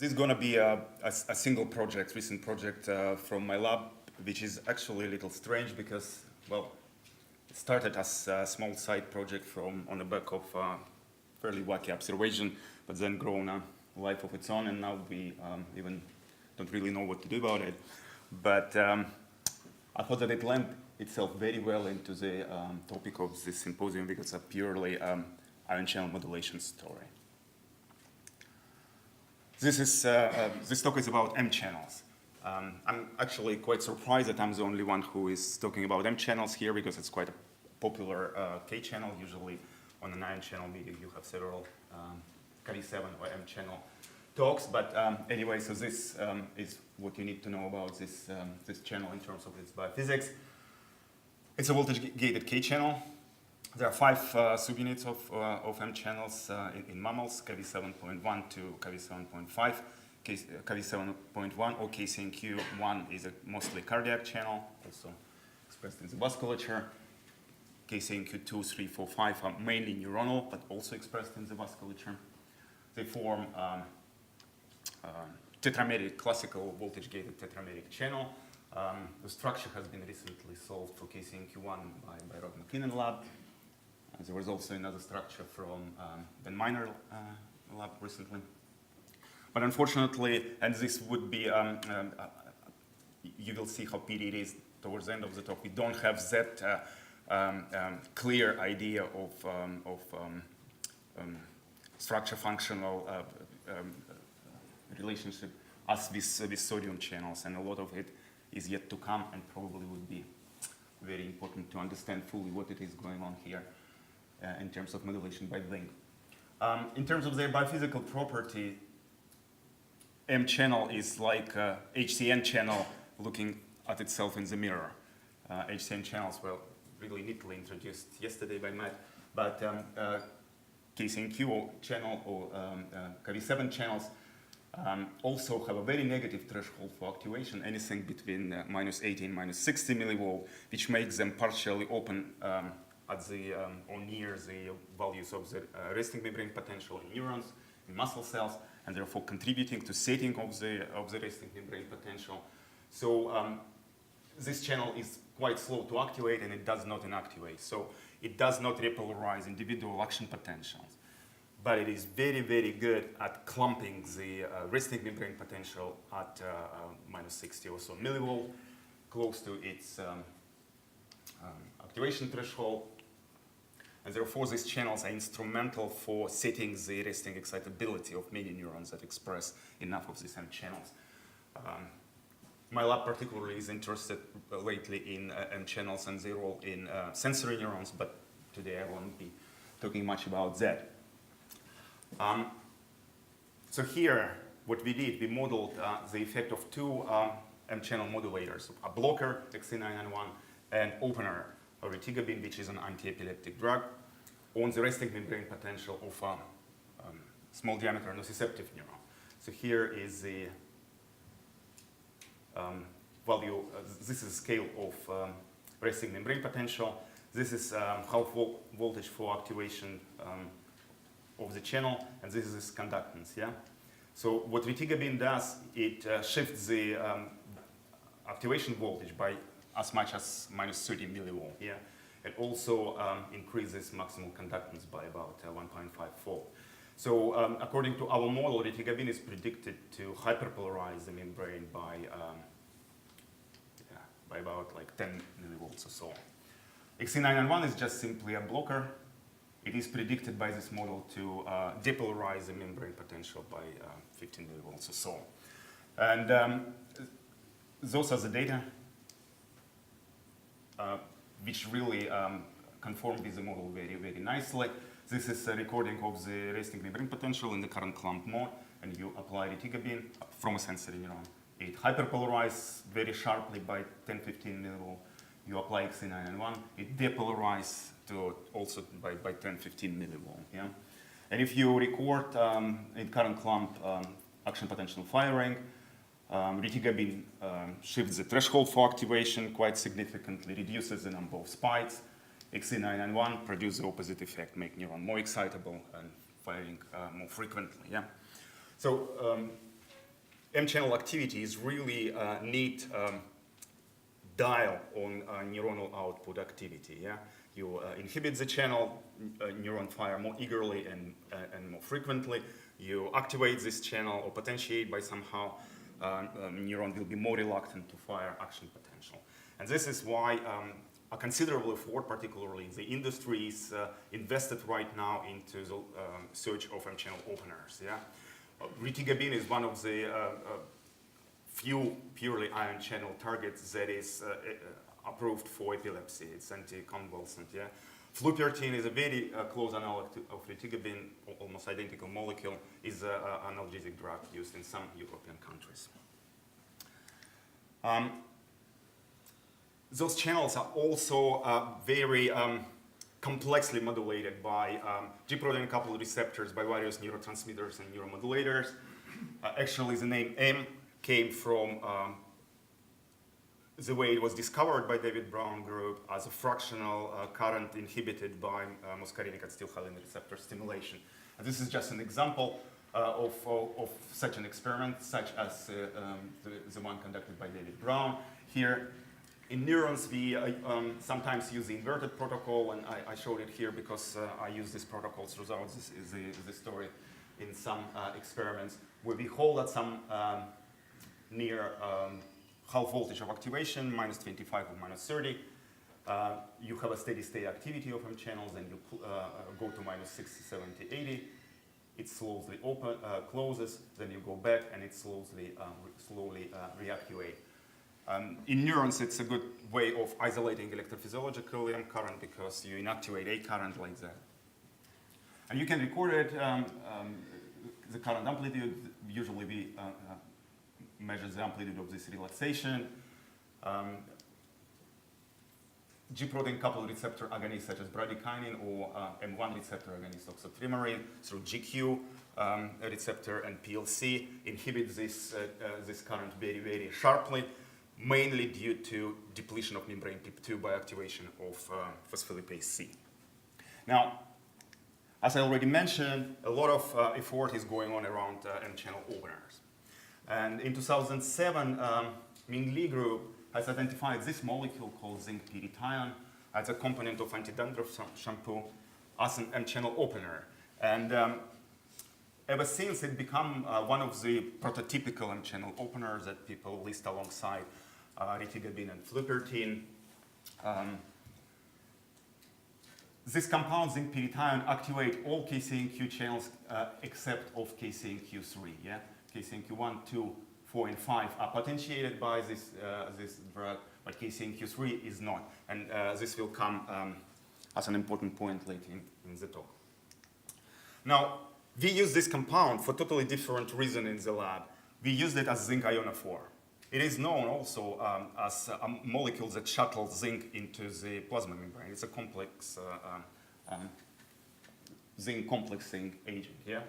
this is going to be a single project, recent project from my lab, which is actually a little strange because, well, it started as a small side project on the back of fairly wacky observation, but then grown a life of its own, and now we even don't really know what to do about it. But I thought that it lent itself very well into the topic of this symposium because it's a purely ion channel modulation story. This talk is about M channels. I'm actually quite surprised that I'm the only one who is talking about M channels here because it's quite a popular K channel. Usually on an ion channel meeting you have several Kv7 or M channel talks. But anyway, so this is what you need to know about this channel in terms of its biophysics. It's a voltage-gated K channel. There are 5 subunits of M channels in mammals, Kv7.1 to Kv7.5. Kv7.1 or KCNQ1 is a mostly cardiac channel, also expressed in the vasculature. KCNQ2, 3, 4, 5 are mainly neuronal, but also expressed in the vasculature. They form tetrameric, classical voltage-gated tetrameric channel. The structure has been recently solved for KCNQ1 by Rob McKinnon lab. There was also another structure from Ben Miner lab recently. But unfortunately, and this would be, you will see how pity it is towards the end of the talk, we don't have that clear idea of structure-functional relationship as with sodium channels, and a lot of it is yet to come and probably would be very important to understand fully what it is going on here in terms of modulation by zinc. In terms of their biophysical property, M channel is like HCN channel looking at itself in the mirror. HCN channels were really neatly introduced yesterday by Matt, but KCNQ channel or Kv7 channels also have a very negative threshold for activation, anything between -80 and -60 millivolt, which makes them partially open at the or near the values of the resting membrane potential in neurons, in muscle cells, and therefore contributing to setting of the resting membrane potential. So this channel is quite slow to activate, and it does not inactivate. So it does not repolarize individual action potentials, but it is very, very good at clumping the resting membrane potential at -60 or so millivolt, close to its activation threshold. And therefore, these channels are instrumental for setting the resting excitability of many neurons that express enough of these M channels. My lab particularly is interested lately in M channels and their role in sensory neurons, but today I won't be talking much about that. So here, what we did, we modeled the effect of 2 M channel modulators, a blocker, XC991, and opener, retigabine, which is an anti-epileptic drug, on the resting membrane potential of a small diameter nociceptive neuron. So here is the value, this is a scale of resting membrane potential. This is half voltage for activation of the channel, and this is its conductance, yeah? So what retigabine does, it shifts the activation voltage by as much as -30 millivolt, yeah? It also increases maximal conductance by about 1.5-fold. So according to our model, retigabine is predicted to hyperpolarize the membrane by about like 10 millivolts or so. XC991 is just simply a blocker. It is predicted by this model to depolarize the membrane potential by 15 millivolts or so. And those are the data which really conform with the model very, very nicely. This is a recording of the resting membrane potential in the current clump mode, and you apply retigabine from a sensory neuron. It hyperpolarizes very sharply by 10-15 millivolt. You apply XC991, it depolarizes to also by 10-15 millivolt. Yeah? And if you record in current clump action potential firing, retigabine shifts the threshold for activation quite significantly, reduces the number of spikes. XC991 produces the opposite effect, make neuron more excitable and firing more frequently. Yeah. So M-channel activity is really a neat dial on neuronal output activity. Yeah, you inhibit the channel, neuron fire more eagerly and more frequently. You activate this channel or potentiate by somehow, neuron will be more reluctant to fire action potential. And this is why a considerable effort, particularly in the industry, is invested right now into the search of M-channel openers. Yeah, retigabine is one of the few purely ion channel targets that is approved for epilepsy. It's anticonvulsant. Yeah, flupirtine is a very close analog of retigabine, almost identical molecule. Is an analgesic drug used in some European countries. Those channels are also very complexly modulated by G-protein coupled receptors, by various neurotransmitters and neuromodulators. Actually, the name M came from the way it was discovered by David Brown group as a fractional current inhibited by muscarinic acetylcholine receptor stimulation. And this is just an example of such an experiment, such as the one conducted by David Brown. Here, in neurons, we sometimes use the inverted protocol, and I showed it here because I use this protocol throughout the story in some experiments, where we hold at some near half voltage of activation, minus 25 or minus 30. You have a steady state activity of M channels, and you go to minus 60, 70, 80. It slowly closes, then you go back, and it slowly reactivate. In neurons, it's a good way of isolating electrophysiological M current because you inactivate A current like that. And you can record it, the current amplitude. Usually we measure the amplitude of this relaxation. G-protein coupled receptor agonists such as bradykinin or M1 receptor agonist oxytrimerine through GQ receptor and PLC inhibit this current very, very sharply, mainly due to depletion of membrane TYP2 by activation of phospholipase C. Now, as I already mentioned, a lot of effort is going on around M-channel openers. And in 2007, Ming Li group has identified this molecule called zinc pyrithione as a component of anti-dandruff shampoo as an M-channel opener. And ever since, it become one of the prototypical M-channel openers that people list alongside retigabine and flupirtine. This compound, zinc pyrithione, activate all KCNQ channels except of KCNQ3. Yeah? KCNQ1, 2, 4, and 5 are potentiated by this drug, but KCNQ3 is not. And this will come as an important point later in the talk. Now, we use this compound for totally different reason in the lab. We used it as zinc ionophore. It is known also as a molecule that shuttles zinc into the plasma membrane. It's a complex zinc complexing agent. Yeah.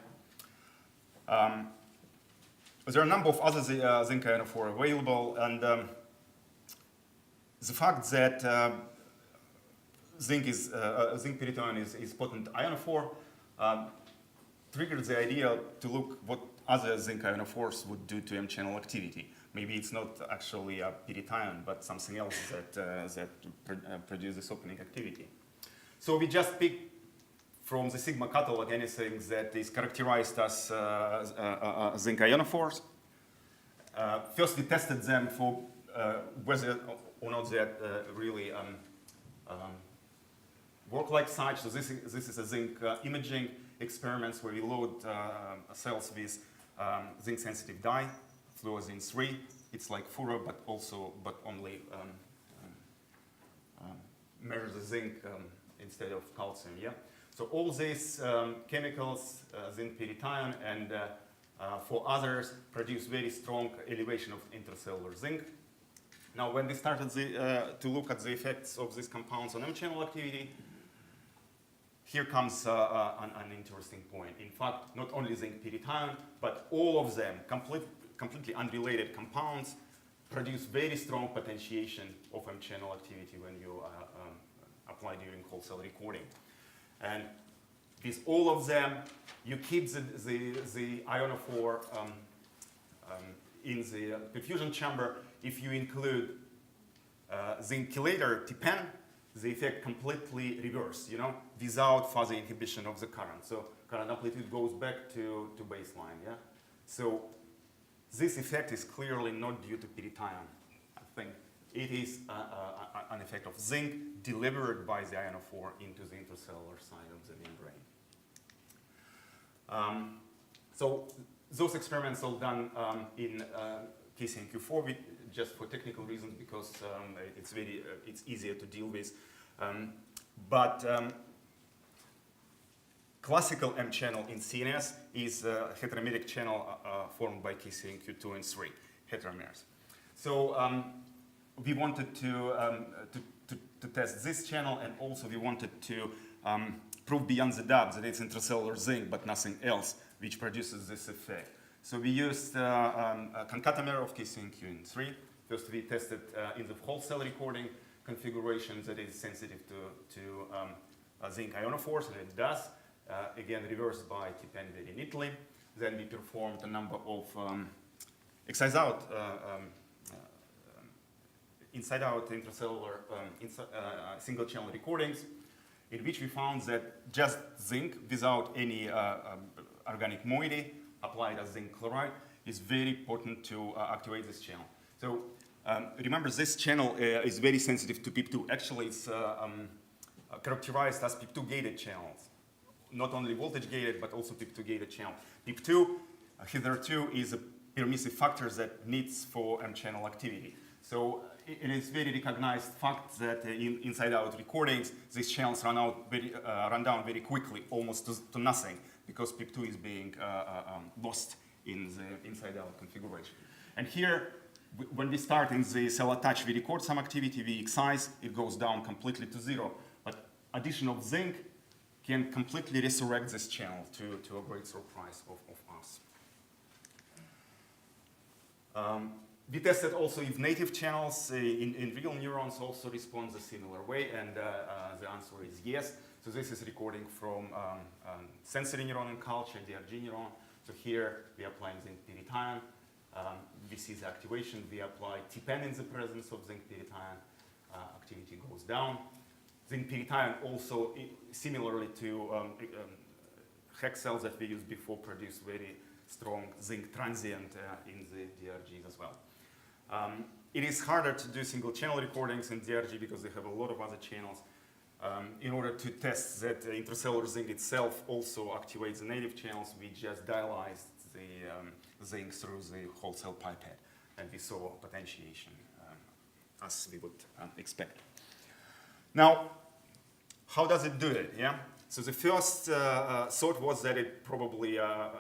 There are a number of other zinc ionophore available, and the fact that zinc pyrithione is potent ionophore triggered the idea to look what other zinc ionophores would do to M-channel activity. Maybe it's not actually a pyrithione, but something else that produces opening activity. So we just picked from the Sigma catalog anything that is characterized as zinc ionophores. First, we tested them for whether or not they really work like such. So this is a zinc imaging experiments where we load cells with zinc-sensitive dye, fluorescein 3. It's like fluoro, but only measures the zinc instead of calcium. Yeah. So all these chemicals, zinc pyrithione and for others, produce very strong elevation of intracellular zinc. Now, when we started to look at the effects of these compounds on M-channel activity, here comes an interesting point. In fact, not only zinc pyrithione, but all of them, completely unrelated compounds, produce very strong potentiation of M-channel activity when you apply during whole cell recording. And with all of them, you keep the ionophore in the perfusion chamber, if you include zinc chelator, T-pen, the effect completely reversed, without further inhibition of the current. So current amplitude goes back to baseline, yeah? So this effect is clearly not due to pyrithion, I think. It is an effect of zinc delivered by the ionophore into the intracellular side of the membrane. So those experiments all done in KCNQ4 just for technical reasons because it's easier to deal with. But classical M channel in CNS is a heteromeric channel formed by KCNQ2 and 3 heteromers. So we wanted to test this channel, and also we wanted to prove beyond the doubt that it's intracellular zinc but nothing else which produces this effect. So we used a concatenator of KCNQ3. First we tested in the whole cell recording configuration that is sensitive to zinc ionophores, and it does. Again, reversed by T-pen very neatly. Then we performed a number of inside-out intracellular single-channel recordings, in which we found that just zinc without any organic moiety applied as zinc chloride is very potent to activate this channel. So remember, this channel is very sensitive to PIP2. Actually, it's characterized as PIP2-gated channels. Not only voltage-gated, but also PIP2-gated channel. PIP2, hitherto, is a permissive factor that needs for M-channel activity. So it is very recognized fact that in inside-out recordings, these channels run down very quickly, almost to nothing, because PIP2 is being lost in the inside-out configuration. And here, when we start in the cell attach, we record some activity, we excise, it goes down completely to zero. But addition of zinc can completely resurrect this channel to a great surprise of us. We tested also if native channels in real neurons also respond the similar way, and the answer is yes. So this is recording from sensory neuron in culture, DRG neuron. So here we are applying zinc pyrithion. We see the activation. We apply T-pen in the presence of zinc pyrithion. Activity goes down. Zinc pyrithion also, similarly to hex cells that we used before, produce very strong zinc transient in the DRGs as well. It is harder to do single channel recordings in DRG because they have a lot of other channels. In order to test that intracellular zinc itself also activates the native channels, we just dialyzed the zinc through the whole cell pipette, and we saw potentiation as we would expect. Now, how does it do it? Yeah. So the first thought was that it probably a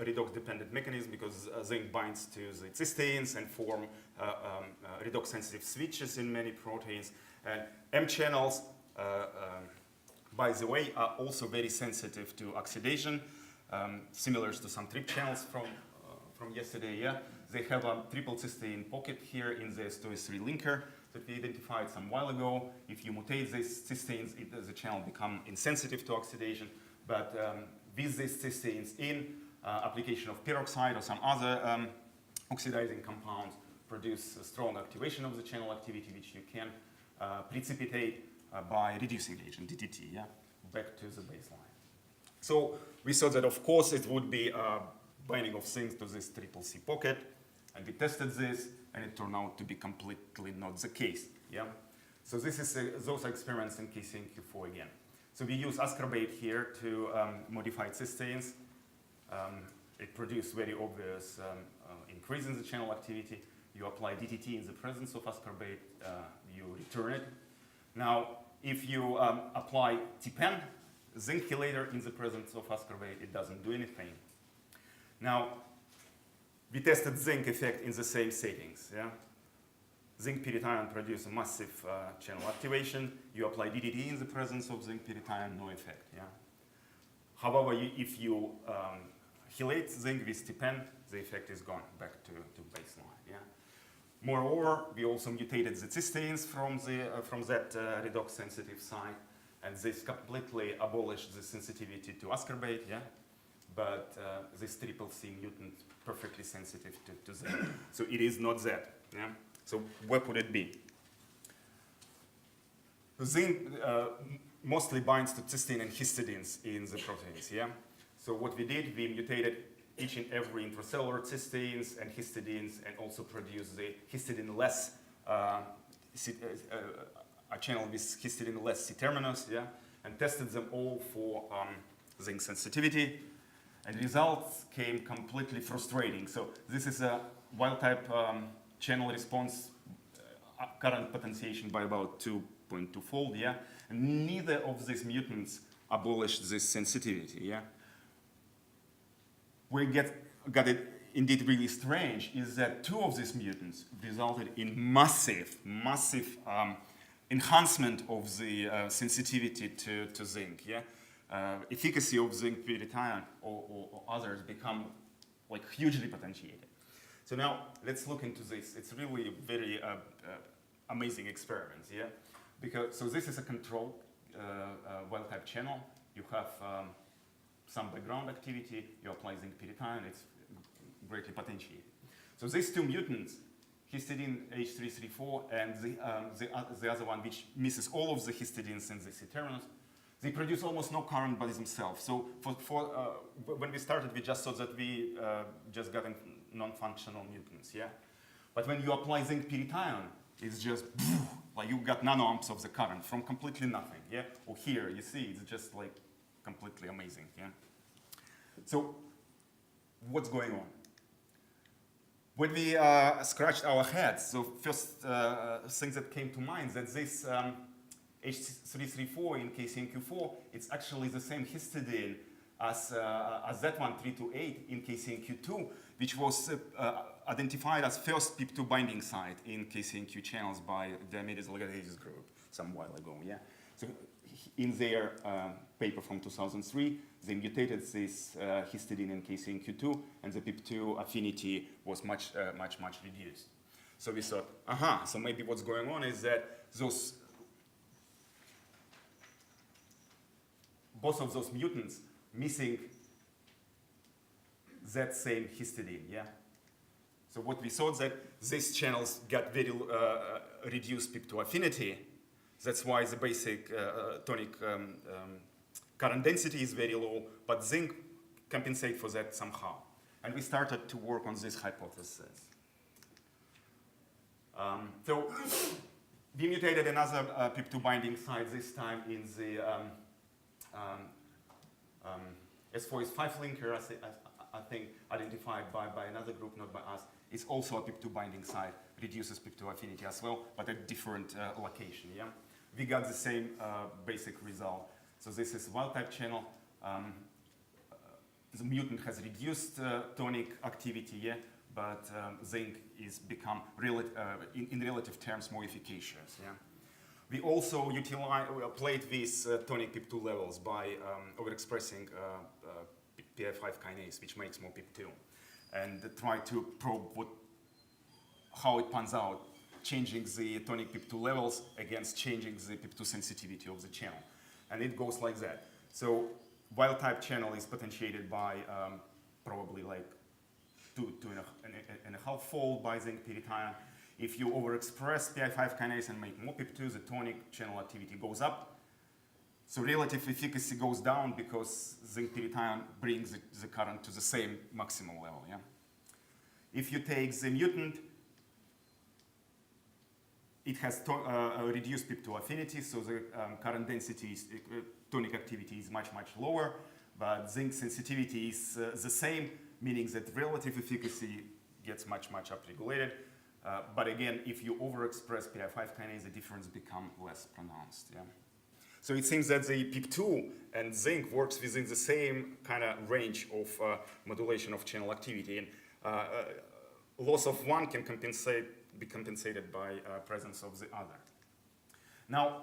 redox-dependent mechanism because zinc binds to the cysteines and form redox-sensitive switches in many proteins. And M channels, by the way, are also very sensitive to oxidation, similar to some TRP channels from yesterday. Yeah, they have a triple cysteine pocket here in the S2S3 linker that we identified some while ago. If you mutate these cysteines, the channel becomes insensitive to oxidation. But with these cysteines in, application of peroxide or some other oxidizing compounds produce a strong activation of the channel activity, which you can precipitate by reducing agent, DTT, yeah, back to the baseline. So we saw that, of course, it would be binding of zinc to this triple C pocket, and we tested this, and it turned out to be completely not the case. Yeah. So this is those experiments in KCNQ4 again. So we use ascorbate here to modify cysteines. It produced very obvious increase in the channel activity. You apply DTT in the presence of ascorbate, you return it. Now, if you apply T-pen, zinc chelator in the presence of ascorbate, it doesn't do anything. Now, we tested zinc effect in the same settings. Yeah? Zinc pyrithion produces a massive channel activation. You apply DTT in the presence of zinc pyrithion, no effect. Yeah? However, if you chelate zinc with T-pen, the effect is gone back to baseline. Yeah? Moreover, we also mutated the cysteines from that redox-sensitive site, and this completely abolished the sensitivity to ascorbate. Yeah? but this triple C mutant perfectly sensitive to zinc. So it is not that. Yeah? So what could it be? Zinc mostly binds to cysteine and histidines in the proteins. Yeah. So what we did, we mutated each and every intracellular cysteines and histidines, and also produced the histidine-less a channel with histidine-less C-terminus. Yeah, and tested them all for zinc sensitivity. And results came completely frustrating. So this is a wild-type channel response, current potentiation by about 2.2-fold, yeah? And neither of these mutants abolished this sensitivity, yeah? Where got it indeed really strange is that two of these mutants resulted in massive enhancement of the sensitivity to zinc, yeah? Efficacy of zinc pyrithione or others become like hugely potentiated. So now let's look into this. It's really a very amazing experiment, yeah? Because so this is a controlled wild-type channel. You have some background activity. You apply zinc pyrithione. It's greatly potentiated. So these two mutants, histidine H334 and the other one which misses all of the histidines in the C-terminus, they produce almost no current by themselves. So when we started, we just thought that we just got non-functional mutants, yeah? But when you apply zinc pyrithione, it's just like you got nanoamps of the current from completely nothing, yeah? Or here, you see, it's just like completely amazing, yeah? So what's going on? When we scratched our heads, so first thing that came to mind that this H334 in KCNQ4, it's actually the same histidine as that one 328 in KCNQ2, which was identified as first PIP2 binding site in KCNQ channels by Diomedes Lagadidis group some while ago. Yeah. So in their paper from 2003, they mutated this histidine in KCNQ2, and the PIP2 affinity was much reduced. So we thought, so maybe what's going on is that both of those mutants missing that same histidine, yeah? So what we thought that these channels got very reduced PIP2 affinity. That's why the basic tonic current density is very low, but zinc compensates for that somehow. And we started to work on this hypothesis. So we mutated another PIP2 binding site, this time in the S4S5 linker, I think identified by another group, not by us. It's also a PIP2 binding site, reduces PIP2 affinity as well, but at different location, yeah? We got the same basic result. So this is wild-type channel. The mutant has reduced tonic activity, yeah? But zinc is become, in relative terms, more efficacious, yeah? We also played these tonic PIP2 levels by overexpressing PI5 kinase, which makes more PIP2, and try to probe how it pans out, changing the tonic PIP2 levels against changing the PIP2 sensitivity of the channel. And it goes like that. So wild-type channel is potentiated by probably like 2.5-fold by zinc pyrithione. If you overexpress PI5 kinase and make more PIP2, the tonic channel activity goes up. So relative efficacy goes down because zinc pyrithione brings the current to the same maximal level. Yeah? If you take the mutant, it has reduced PIP2 affinity, so the current density, tonic activity is much lower, but zinc sensitivity is the same, meaning that relative efficacy gets much upregulated. But again, if you overexpress PI5 kinase, the difference becomes less pronounced. Yeah? So it seems that the PIP2 and zinc works within the same kind of range of modulation of channel activity. And loss of one can be compensated by presence of the other. Now,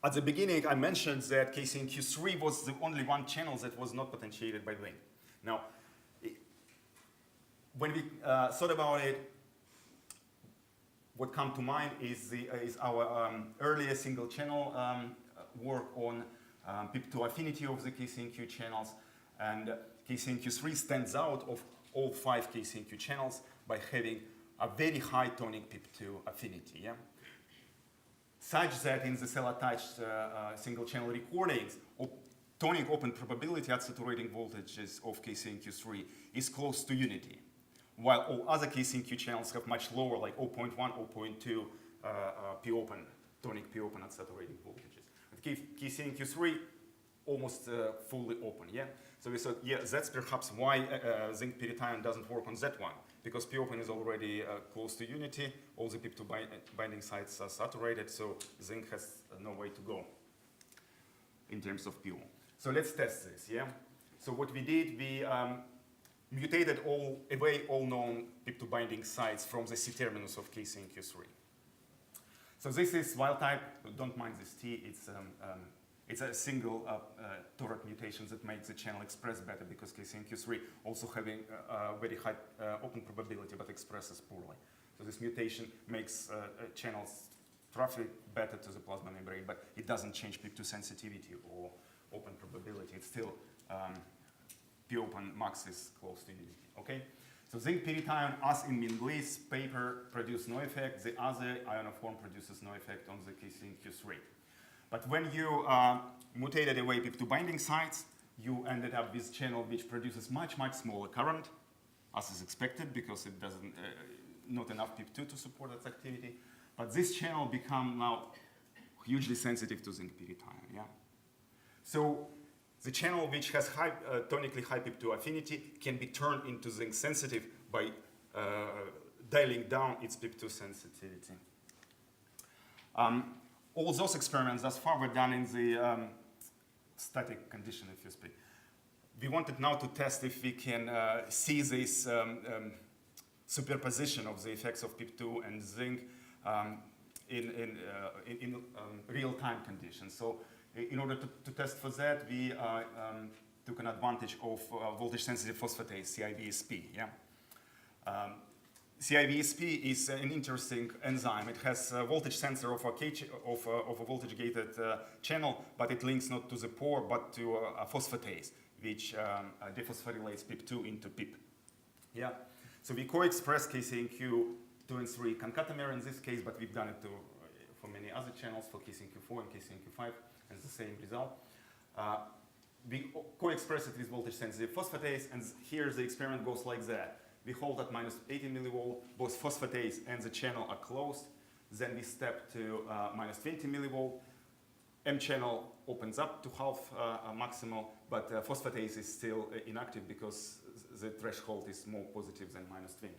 at the beginning, I mentioned that KCNQ3 was the only one channel that was not potentiated by zinc. Now, when we thought about it, what come to mind is our earlier single channel work on PIP2 affinity of the KCNQ channels. And KCNQ3 stands out of all 5 KCNQ channels by having a very high tonic PIP2 affinity. Yeah? Such that in the cell-attached single channel recordings, tonic open probability at saturating voltages of KCNQ3 is close to unity, while all other KCNQ channels have much lower, like 0.1, 0.2 P-open, tonic P-open at saturating voltages. But KCNQ3 almost fully open, yeah? So we thought, yeah, that's perhaps why zinc pyrithione doesn't work on that one, because P-open is already close to unity, all the PIP2 binding sites are saturated, so zinc has no way to go in terms of P-O. So let's test this, yeah? So what we did, we mutated away all known PIP2 binding sites from the C-terminus of KCNQ3. So this is wild type, don't mind this T, it's a single TORC mutation that makes the channel express better because KCNQ3 also having a very high open probability but expresses poorly. So this mutation makes channels traffic better to the plasma membrane, but it doesn't change PIP2 sensitivity or open probability. It's still P-open max is close to unity, okay? So zinc pyrithione, as in Mingli's paper, produce no effect. The other ionoform produces no effect on the KCNQ3. But when you mutated away PIP2 binding sites, you ended up with channel which produces much, much smaller current, as is expected, because it doesn't, not enough PIP2 to support its activity. But this channel become now hugely sensitive to zinc pyrithione, yeah? So the channel which has high, tonically high PIP2 affinity can be turned into zinc sensitive by dialing down its PIP2 sensitivity. All those experiments thus far were done in the static condition, if you speak. We wanted now to test if we can see this superposition of the effects of PIP2 and zinc in real-time conditions. So in order to test for that, we took an advantage of voltage-sensitive phosphatase, CIVSP. Yeah? CIVSP is an interesting enzyme. It has a voltage sensor of a voltage-gated channel, but it links not to the pore, but to a phosphatase, which dephosphorylates PIP2 into PIP. Yeah. So we co-express KCNQ2 and 3 concatemer in this case, but we've done it for many other channels, for KCNQ4 and KCNQ5, and it's the same result. We co-express it with voltage-sensitive phosphatase, and here the experiment goes like that. We hold at minus 80 millivolt, both phosphatase and the channel are closed. Then we step to minus 20 millivolt. M channel opens up to half maximal, but phosphatase is still inactive because the threshold is more positive than minus 20.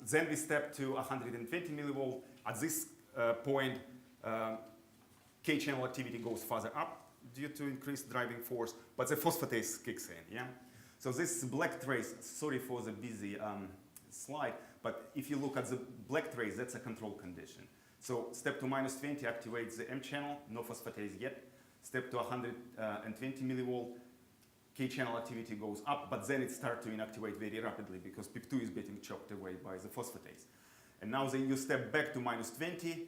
Then we step to 120 millivolt. At this point, K channel activity goes further up due to increased driving force, but the phosphatase kicks in, yeah? So this black trace, sorry for the busy slide, but if you look at the black trace, that's a control condition. So step to minus 20 activates the M channel, no phosphatase yet. Step to 120 millivolt, K channel activity goes up, but then it starts to inactivate very rapidly because PIP2 is getting chopped away by the phosphatase. And now then you step back to minus 20,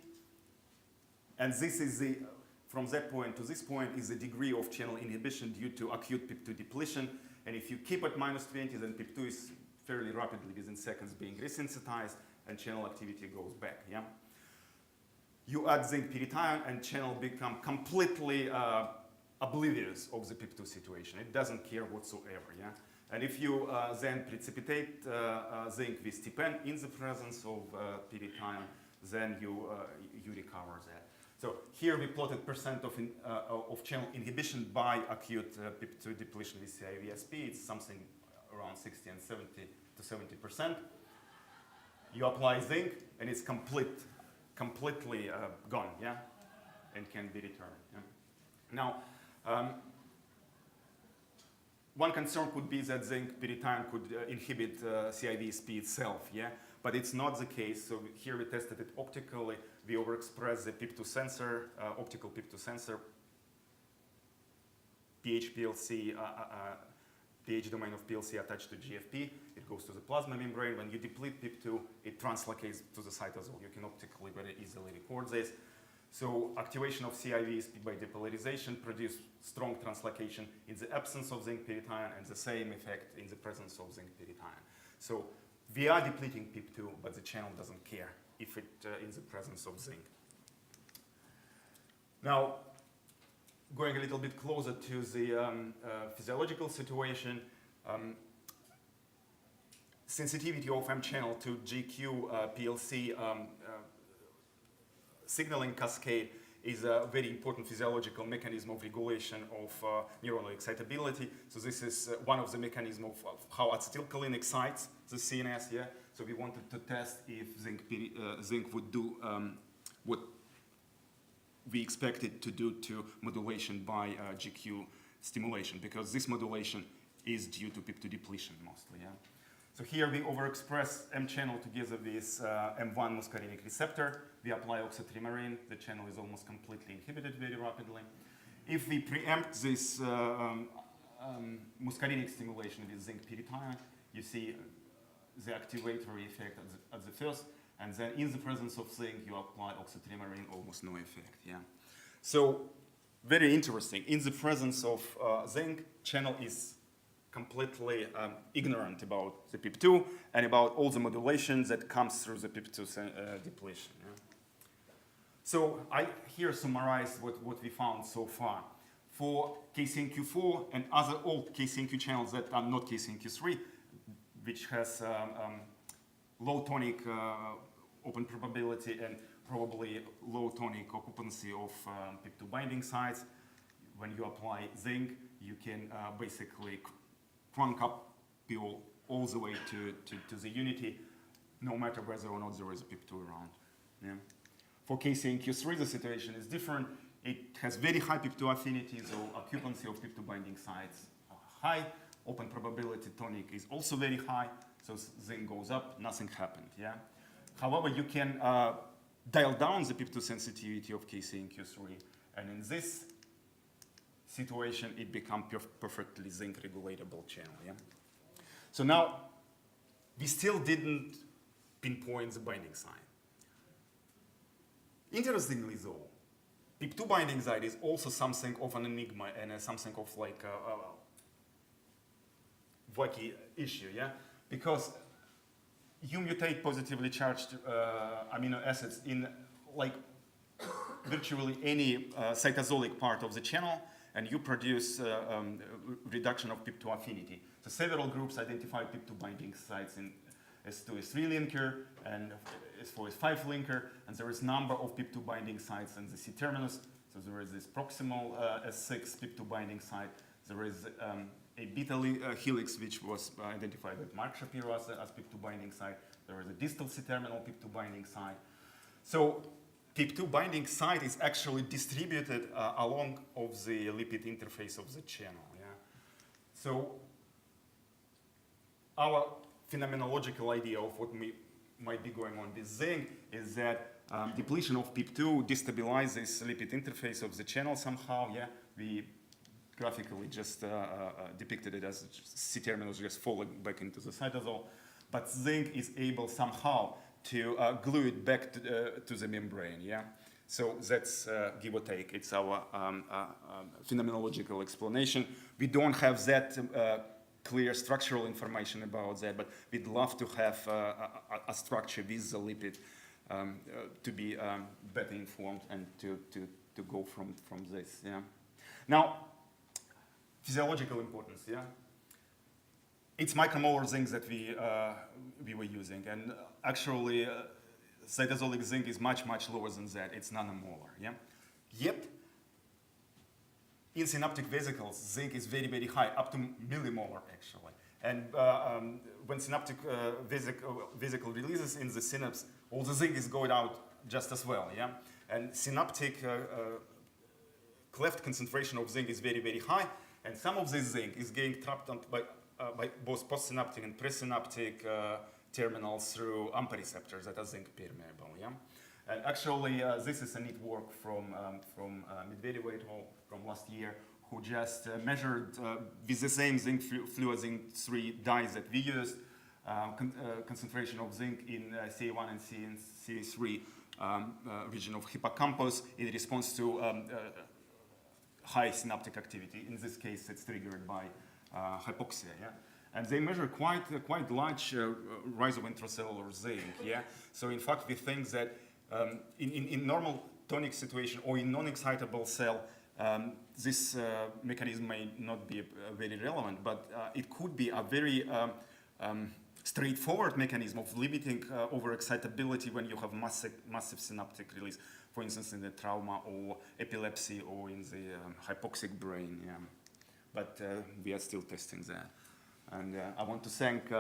and this is the, from that point to this point is the degree of channel inhibition due to acute PIP2 depletion. And if you keep at minus 20, then PIP2 is fairly rapidly, within seconds, being resensitized, and channel activity goes back, yeah? You add zinc pyrithione, and channel become completely oblivious of the PIP2 situation. It doesn't care whatsoever, yeah? And if you then precipitate zinc with TPN in the presence of pyrithione, then you recover that. So here we plotted percent of channel inhibition by acute PIP2 depletion with CIVSP. It's something around 60 and 70 to 70%. You apply zinc, and it's completely gone, yeah, and can be returned. Yeah? Now, one concern could be that zinc pyrithione could inhibit CIVSP itself, yeah, but it's not the case. So here we tested it optically. We overexpress the PIP2 sensor, optical PIP2 sensor, pH PLC, pH domain of PLC attached to GFP. It goes to the plasma membrane. When you deplete PIP2, it translocates to the cytosol. You can optically very easily record this. So activation of CIVs by depolarization produce strong translocation in the absence of zinc pyrithion and the same effect in the presence of zinc pyrithion. So we are depleting PIP2, but the channel doesn't care if it in the presence of zinc. Now, going a little bit closer to the physiological situation, sensitivity of M channel to GQ PLC signaling cascade is a very important physiological mechanism of regulation of neuronal excitability. So this is one of the mechanisms of how acetylcholine excites the CNS. Yeah. So we wanted to test if zinc would do what we expected to do to modulation by GQ stimulation, because this modulation is due to PIP2 depletion mostly. Yeah. So here we overexpress M channel together with M1 muscarinic receptor. We apply oxytrimerine. The channel is almost completely inhibited very rapidly. If we preempt this muscarinic stimulation with zinc pyrithion, you see the activatory effect at the first, and then in the presence of zinc, you apply oxytrimerine, almost no effect. Yeah. So very interesting. In the presence of zinc, channel is completely ignorant about the PIP2 and about all the modulation that comes through the PIP2 depletion. Yeah. So I here summarize what we found so far. For KCNQ4 and other old KCNQ channels that are not KCNQ3, which has low tonic open probability and probably low tonic occupancy of PIP2 binding sites, when you apply zinc, you can basically crank up PO all the way to the unity, no matter whether or not there is a PIP2 around. Yeah. For KCNQ3, the situation is different. It has very high PIP2 affinity, so occupancy of PIP2 binding sites are high. Open probability tonic is also very high, so zinc goes up, nothing happened. Yeah. However, you can dial down the PIP2 sensitivity of KCNQ3, and in this situation, it becomes perfectly zinc regulatable channel. Yeah? So now, we still didn't pinpoint the binding site. Interestingly though, PIP2 binding site is also something of an enigma and something of like a wacky issue, yeah? Because you mutate positively charged amino acids in like virtually any cytosolic part of the channel, and you produce reduction of PIP2 affinity. So several groups identify PIP2 binding sites in S2, S3 linker and S4, S5 linker, and there is number of PIP2 binding sites in the C-terminus. So there is this proximal S6 PIP2 binding site. There is a beta helix, which was identified by Mark Shapiro as PIP2 binding site. There is a distal C-terminal PIP2 binding site. So PIP2 binding site is actually distributed along of the lipid interface of the channel. Yeah? So our phenomenological idea of what might be going on with zinc is that depletion of PIP2 destabilizes lipid interface of the channel somehow. Yeah, we graphically just depicted it as C-terminus just falling back into the cytosol, but zinc is able somehow to glue it back to the membrane. Yeah, so that's give or take. It's our phenomenological explanation. We don't have that clear structural information about that, but we'd love to have a structure with the lipid to be better informed and to go from this. Yeah. Now, physiological importance. Yeah. It's micromolar zinc that we were using, and actually cytosolic zinc is much lower than that. It's nanomolar. Yeah. Yet in synaptic vesicles, zinc is very high, up to millimolar actually. And when synaptic vesicle releases in the synapse, all the zinc is going out just as well. Yeah. And synaptic cleft concentration of zinc is very high, and some of this zinc is getting trapped by both postsynaptic and presynaptic terminals through AMPA receptors that are zinc permeable. Yeah? And actually, this is a neat work from Medvedev et al. From last year, who just measured with the same zinc fluozinc 3 dyes that we used, concentration of zinc in CA1 and CA3 region of hippocampus. It responds to high synaptic activity. In this case, it's triggered by hypoxia. Yeah? And they measure quite large rise of intracellular zinc. Yeah? So in fact, we think that in normal tonic situation or in non-excitable cell, this mechanism may not be very relevant, but it could be a very straightforward mechanism of limiting overexcitability when you have massive synaptic release, for instance, in the trauma or epilepsy or in the hypoxic brain. Yeah. But we are still testing that. And I want to thank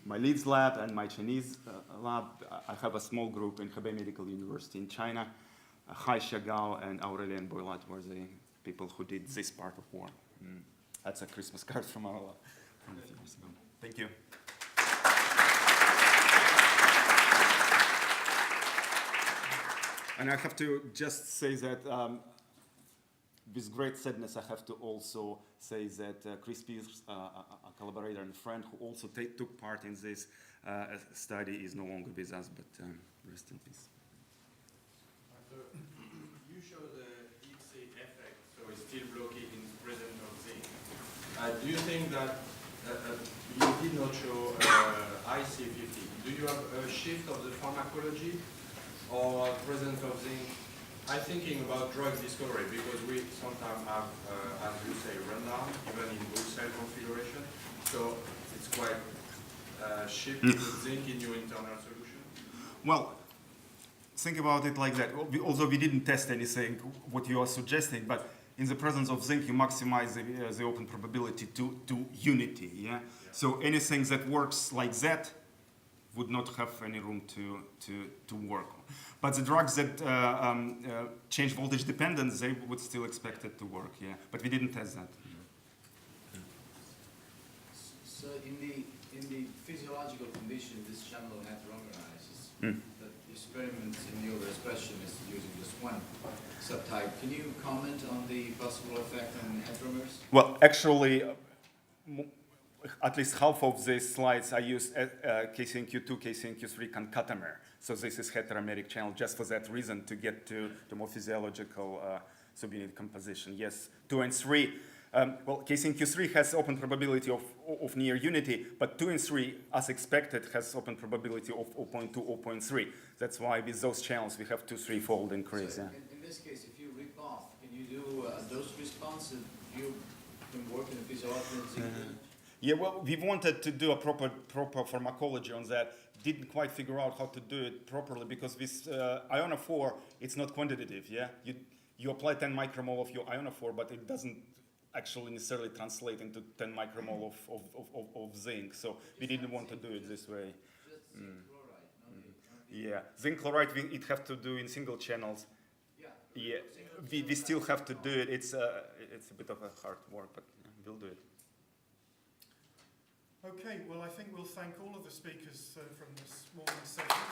my Leeds lab and my Chinese lab. I have a small group in Hebei Medical University in China. Hai Xiagao and Aurelien Boilat were the people who did this part of work. That's a Christmas card from our lab from a few years ago. Thank you. And I have to just say that with great sadness, I have to also say that Chris Pierce, a collaborator and friend who also took part in this study, is no longer with us, but rest in peace. You show the EC effect, so it's still blocking in presence of zinc. Do you think that you did not show IC50? Do you have a shift of the pharmacology or presence of zinc? I'm thinking about drug discovery because we sometimes have, as you say, rundown, even in both cell configuration. So it's quite shift the zinc in your internal solution. Well, think about it like that. Although we didn't test anything, what you are suggesting, but in the presence of zinc, you maximize the open probability to unity. Yeah? So anything that works like that would not have any room to work. But the drugs that change voltage dependence, they would still expect it to work. Yeah, but we didn't test that. So in the physiological condition, this channel heteromerizes. The experiments in the overexpression is using just one subtype. Can you comment on the possible effect on heteromers? Well, actually, at least half of these slides I used KCNQ2, KCNQ3 concatemer. So this is heteromeric channel just for that reason, to get to more physiological subunit composition. Yes, 2 and 3. Well, KCNQ3 has open probability of near unity, but 2 and 3, as expected, has open probability of 0.2, 0.3. That's why with those channels we have 2-3-fold increase. So yeah. in this case, if you repath, can you do a dose response if you can work in a physiological Yeah, well, we wanted to do a proper pharmacology on that. Didn't quite figure out how to do it properly because with ionophore, it's not quantitative. Yeah, you apply 10 micromole of your ionophore, but it doesn't actually necessarily translate into 10 micromole of zinc. So we didn't want to do it this way. Just zinc chloride. Yeah, zinc chloride it have to do in single channels. Yeah, we still have to do it. It's a bit of a hard work, but we'll do it. Okay, well, I think we'll thank all of the speakers from this morning's session.